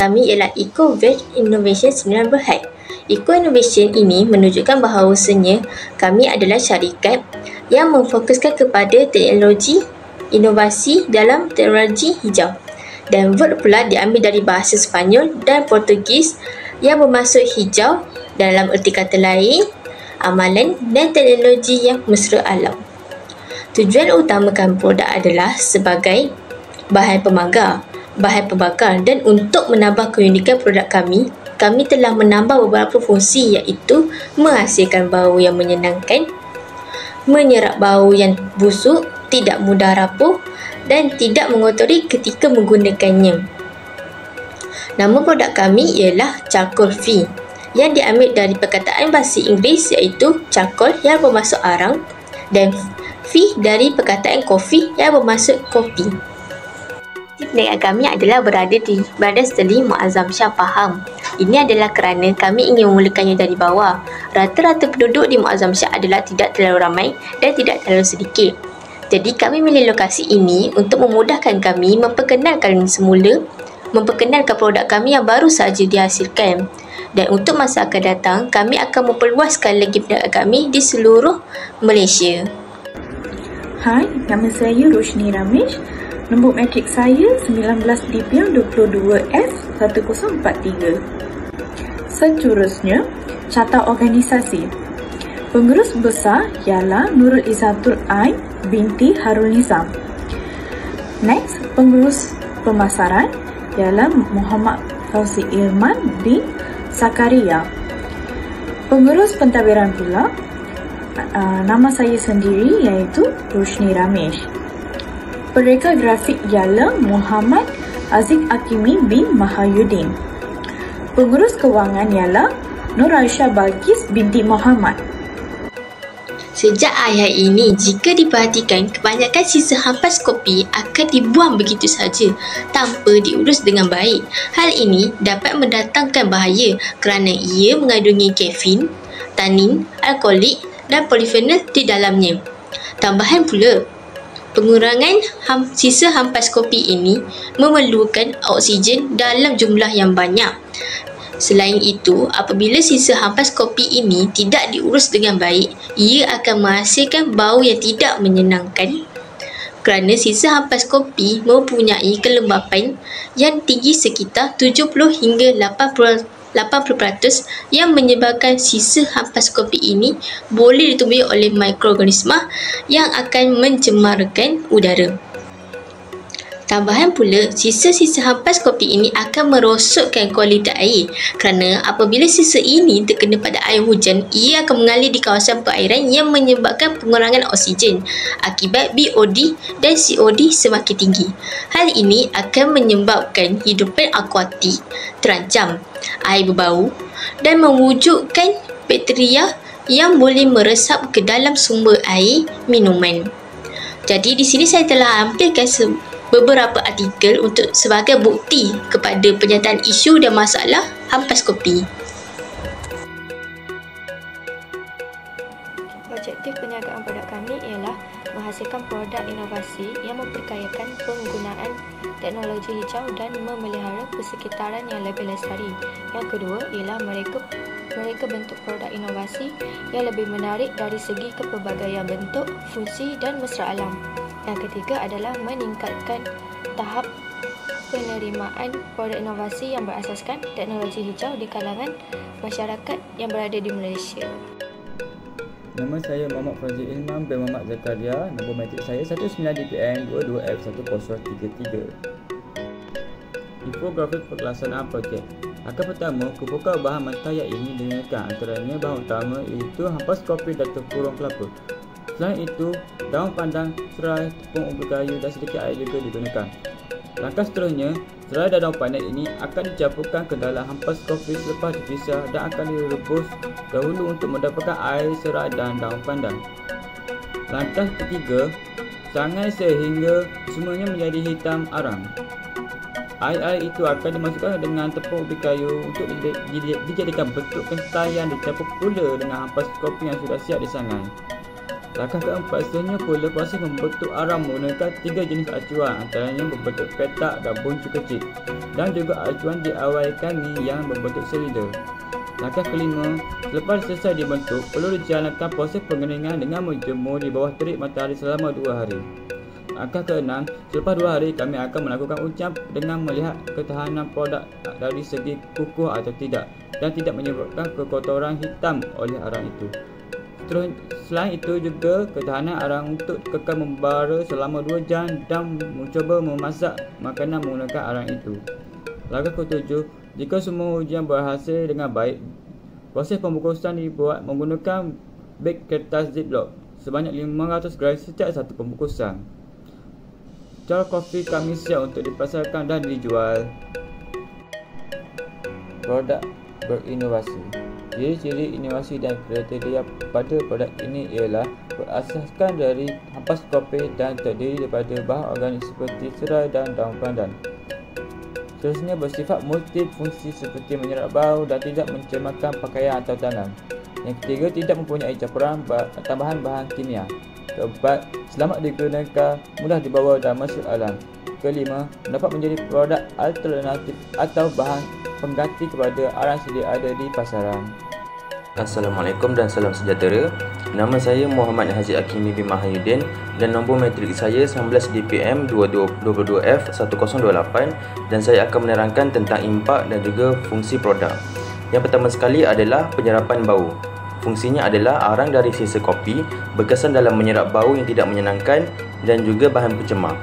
kami ialah Eco Veg Innovation 9 Berhad. Eco Innovation ini menunjukkan bahawasanya kami adalah syarikat yang memfokuskan kepada teknologi inovasi dalam teknologi hijau. Dan Vert pula diambil dari bahasa Sepanyol dan Portugis yang bermaksud hijau dalam erti kata lain, amalan dan teknologi yang mesra alam. Tujuan utama kami produk adalah sebagai bahan pemagar, bahan pembakar, dan untuk menambah keunikan produk kami telah menambah beberapa fungsi iaitu menghasilkan bau yang menyenangkan, menyerap bau yang busuk, tidak mudah rapuh dan tidak mengotori ketika menggunakannya. Nama produk kami ialah Charcoal Free yang diambil dari perkataan bahasa Inggeris iaitu charcoal yang bermaksud arang dan Free dari perkataan kopi yang bermaksud kopi. Perniagaan kami adalah berada di Bandar Sterling Muazzam Shah Pahang. Ini adalah kerana kami ingin memulakannya dari bawah. Rata-rata penduduk di Muazzam Shah adalah tidak terlalu ramai dan tidak terlalu sedikit. Jadi kami memilih lokasi ini untuk memudahkan kami memperkenalkan produk kami yang baru sahaja dihasilkan. Dan untuk masa akan datang, kami akan memperluaskan lagi perniagaan kami di seluruh Malaysia. Hai, nama saya Roshni Ramesh. Nombor matrik saya 19DPL22S1043. Seterusnya, carta organisasi. Pengurus besar ialah Nurul Izzatul Ain binti Harul Nizam. Next, pengurus pemasaran ialah Muhammad Fauzi Ilman bin Zakaria. Pengurus pentadbiran pula nama saya sendiri iaitu Roshni Ramesh. Pereka grafik ialah Muhammad Aziz Akimi bin Mahayuddin. Pengurus kewangan ialah Nur Aisyah Balkis binti Muhammad. Sejak ayat ini, jika diperhatikan, kebanyakan sisa hampas kopi akan dibuang begitu saja tanpa diurus dengan baik. Hal ini dapat mendatangkan bahaya kerana ia mengandungi kafein, tanin, alkoholik dan polifenol di dalamnya. Tambahan pula, pengurangan sisa hampas kopi ini memerlukan oksigen dalam jumlah yang banyak. Selain itu, apabila sisa hampas kopi ini tidak diurus dengan baik, ia akan menghasilkan bau yang tidak menyenangkan. Kerana sisa hampas kopi mempunyai kelembapan yang tinggi sekitar 70 hingga 80% yang menyebabkan sisa hampas kopi ini boleh ditumbuhi oleh mikroorganisma yang akan mencemarkan udara. Tambahan pula, sisa-sisa hampas kopi ini akan merosotkan kualiti air kerana apabila sisa ini terkena pada air hujan, ia akan mengalir di kawasan perairan yang menyebabkan pengurangan oksigen akibat BOD dan COD semakin tinggi. Hal ini akan menyebabkan hidupan akuatik terancam, air berbau dan mewujudkan bakteria yang boleh meresap ke dalam sumber air minuman. Jadi di sini saya telah ambilkan beberapa artikel untuk sebagai bukti kepada penyataan isu dan masalah hampas kopi. Objektif perniagaan produk kami ialah menghasilkan produk inovasi yang memperkayakan penggunaan teknologi hijau dan memelihara persekitaran yang lebih lestari. Yang kedua ialah mereka bentuk produk inovasi yang lebih menarik dari segi kepelbagaian bentuk, fungsi dan mesra alam. Yang ketiga adalah meningkatkan tahap penerimaan produk inovasi yang berasaskan teknologi hijau di kalangan masyarakat yang berada di Malaysia. Nama saya Muhammad Fauzi Ilman bin Muhammad Zakaria. Nombor matrik saya 19DPN22F103. Infografik pelaksanaan projek. Akan pertama, kefokusan bahan mentah yang ingin digunakan antaranya bahan utama iaitu hampas kopi dan tempurung kelapa. Selain itu, daun pandan, serai, tepung ubi kayu dan sedikit air juga digunakan. Langkah seterusnya, serai dan daun pandan ini akan dicampurkan ke dalam hampas kopi selepas dipisah dan akan direbus dahulu untuk mendapatkan air, serai dan daun pandan. Langkah ketiga, sangai sehingga semuanya menjadi hitam arang. Air itu akan dimasukkan dengan tepung ubi kayu untuk dijadikan bentuk kental yang dicampur pula dengan hampas kopi yang sudah siap disangai. Langkah keempat, seterusnya pula proses membentuk arang menggunakan 3 jenis acuan, antaranya berbentuk petak dan buncit kecil, dan juga acuan di awal kami yang berbentuk silinder. Langkah kelima, selepas selesai dibentuk, perlu dijalankan proses pengeringan dengan menjemur di bawah terik matahari selama 2 hari. Langkah keenam, selepas 2 hari kami akan melakukan ujian dengan melihat ketahanan produk dari segi kukuh atau tidak dan tidak menyebabkan kekotoran hitam oleh arang itu. Selain itu juga ketahanan arang untuk kekal membara selama 2 jam dan mencuba memasak makanan menggunakan arang itu. Langkah ke-7, jika semua ujian berhasil dengan baik, proses pembungkusan dibuat menggunakan beg kertas ziplock sebanyak 500 gram setiap satu pembungkusan. Cara kopi kami siap untuk dipasarkan dan dijual. Produk berinovasi. Ciri-ciri inovasi dan kriteria pada produk ini ialah berasaskan dari ampas kopi dan terdiri daripada bahan organik seperti serai dan daun pandan. Seterusnya bersifat multifungsi seperti menyerap bau dan tidak mencemarkan pakaian atau tangan. Yang ketiga, tidak mempunyai campuran tambahan bahan kimia. Keempat, selamat digunakan, mudah dibawa dan masuk alam. Kelima, dapat menjadi produk alternatif atau bahan pengganti kepada arang sedia ada di pasaran. Assalamualaikum dan salam sejahtera. Nama saya Muhammad Haziq Hakimi bin Mahyudin dan nombor matrik saya 19 DPM 22F1028 dan saya akan menerangkan tentang impak dan juga fungsi produk. Yang pertama sekali adalah penyerapan bau. Fungsinya adalah arang dari sisa kopi berkesan dalam menyerap bau yang tidak menyenangkan dan juga bahan pencemar.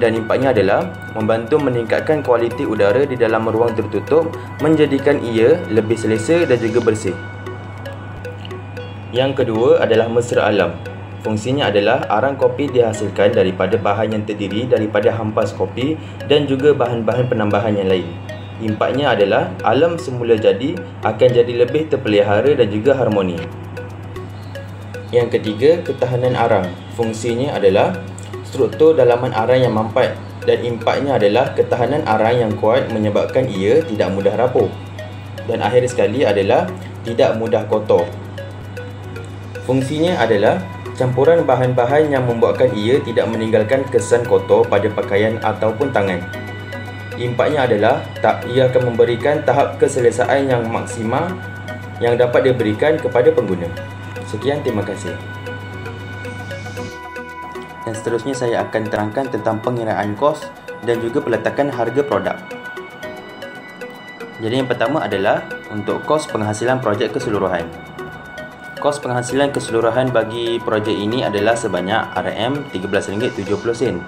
Dan impaknya adalah membantu meningkatkan kualiti udara di dalam ruang tertutup, menjadikan ia lebih selesa dan juga bersih. Yang kedua adalah mesra alam. Fungsinya adalah arang kopi dihasilkan daripada bahan yang terdiri daripada hampas kopi dan juga bahan-bahan penambahan yang lain. Impaknya adalah alam semula jadi akan jadi lebih terpelihara dan juga harmoni. Yang ketiga, ketahanan arang. Fungsinya adalah struktur dalaman arang yang mampat dan impaknya adalah ketahanan arang yang kuat menyebabkan ia tidak mudah rapuh. Dan akhir sekali adalah tidak mudah kotor. Fungsinya adalah campuran bahan-bahan yang membuatkan ia tidak meninggalkan kesan kotor pada pakaian ataupun tangan. Impaknya adalah ia akan memberikan tahap keselesaan yang maksimal yang dapat diberikan kepada pengguna. Sekian, terima kasih. Dan seterusnya saya akan terangkan tentang pengiraan kos dan juga peletakan harga produk. Jadi yang pertama adalah untuk kos penghasilan projek keseluruhan. Kos penghasilan keseluruhan bagi projek ini adalah sebanyak RM13.70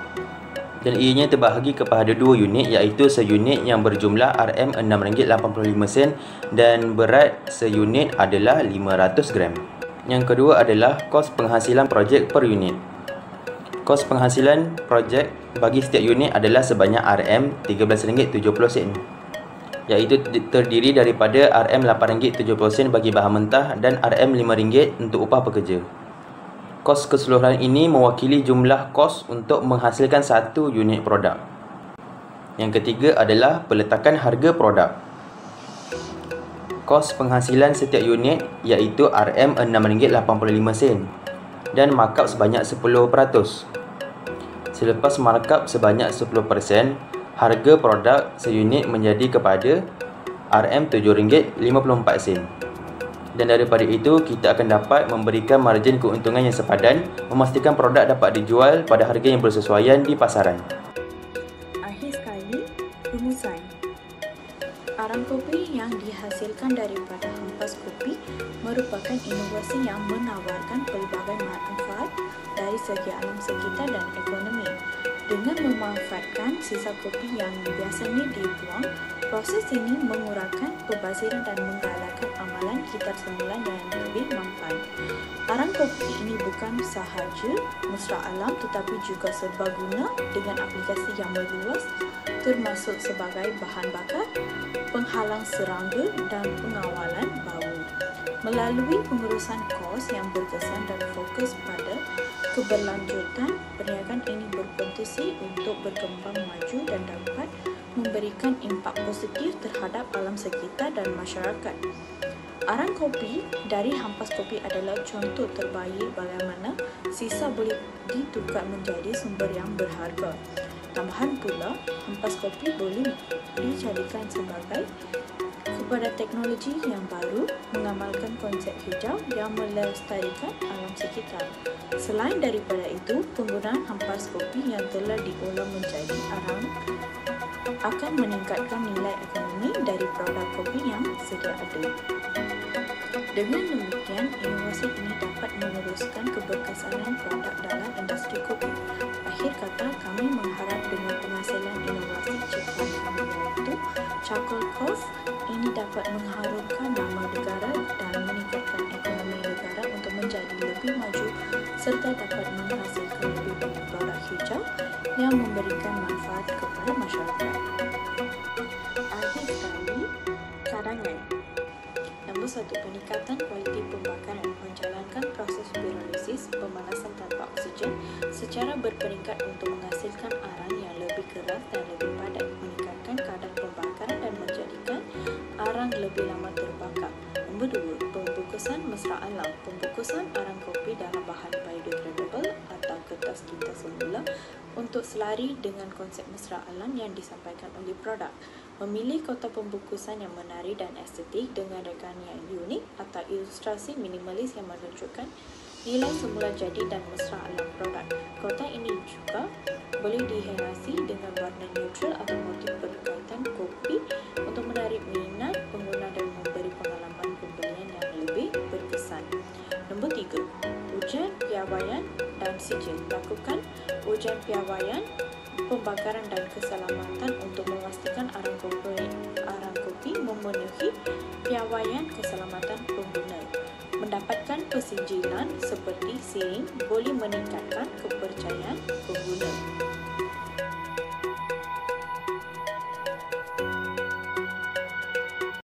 dan ianya terbahagi kepada 2 unit, iaitu seunit yang berjumlah RM6.85 dan berat seunit adalah 500 gram. Yang kedua adalah kos penghasilan projek per unit. Kos penghasilan projek bagi setiap unit adalah sebanyak RM13.70, iaitu terdiri daripada RM8.70 bagi bahan mentah dan RM5 untuk upah pekerja. Kos keseluruhan ini mewakili jumlah kos untuk menghasilkan satu unit produk. Yang ketiga adalah peletakan harga produk. Kos penghasilan setiap unit iaitu RM6.85 dan markup sebanyak 10%. Selepas markup sebanyak 10%, harga produk seunit menjadi kepada RM7.54. Dan daripada itu, kita akan dapat memberikan margin keuntungan yang sepadan, memastikan produk dapat dijual pada harga yang bersesuaian di pasaran. Akhir sekali, rumusan. Arang kopi yang dihasilkan daripada hampas kopi merupakan inovasi yang menawarkan pelbagai manfaat dari segi alam sekitar dan ekonomi. Dengan memanfaatkan sisa kopi yang biasanya dibuang, proses ini mengurangkan pembaziran dan menggalakkan amalan kitar semula yang lebih mampan. Arang kopi ini bukan sahaja mesra alam tetapi juga serbaguna dengan aplikasi yang meluas, termasuk sebagai bahan bakar, penghalang serangga dan pengawalan bau. Melalui pengurusan kos yang berkesan dan fokus pada keberlanjutan, perniagaan ini berpotensi untuk berkembang maju dan dapat memberikan impak positif terhadap alam sekitar dan masyarakat. Arang kopi dari hampas kopi adalah contoh terbaik bagaimana sisa boleh ditukar menjadi sumber yang berharga. Tambahan pula, hampas kopi boleh dijadikan sebagai kepada teknologi yang baru mengamalkan konsep hijau yang melestarikan alam sekitar. Selain daripada itu, penggunaan hampas kopi yang telah diolah menjadi arang akan meningkatkan nilai ekonomi dari produk kopi yang sedia ada. Dengan demikian, inovasi ini dapat meneruskan keberkesanan produk dalam industri kopi. Akhir kata, kami mengharap dengan penghasilan inovasi ciptaan kami iaitu Charcoal Cove ini dapat mengharumkan nama negara dan meningkatkan ekonomi negara untuk menjadi lebih maju serta dapat menghasilkan lebih banyak produk hijau yang memberikan manfaat kepada masyarakat. Akhir sekali, cadangan. Nombor 1. Peningkatan kualiti pembakaran. Menjalankan proses pirolisis pemanasan tanpa oksigen secara berperingkat untuk menghasilkan arang yang lebih keras dan lebih padat, meningkatkan kadar pembakaran dan menjadikan arang lebih lama terbakar. Nombor 2. Pembungkusan mesra alam. Pembungkusan arang kopi dalam bahan biodegradable atau kertas tinta semula untuk selari dengan konsep mesra alam yang disampaikan oleh produk. Memilih kotak pembungkusan yang menarik dan estetik dengan rekan yang unik atau ilustrasi minimalis yang menunjukkan nilai semula jadi dan mesra alam produk. Kotak ini juga boleh dihiasi dengan warna neutral atau motif berkaitan kopi untuk menarik minat pengguna dan memberi pengalaman pembelian yang lebih berkesan. Nombor 3. Ujian piawaian dan sijil. Lakukan ujian piawaian, pembakaran dan keselamatan untuk memastikan arang kopi memenuhi piawaian keselamatan pengguna. Mendapatkan persijilan seperti SIM boleh meningkatkan kepercayaan pengguna.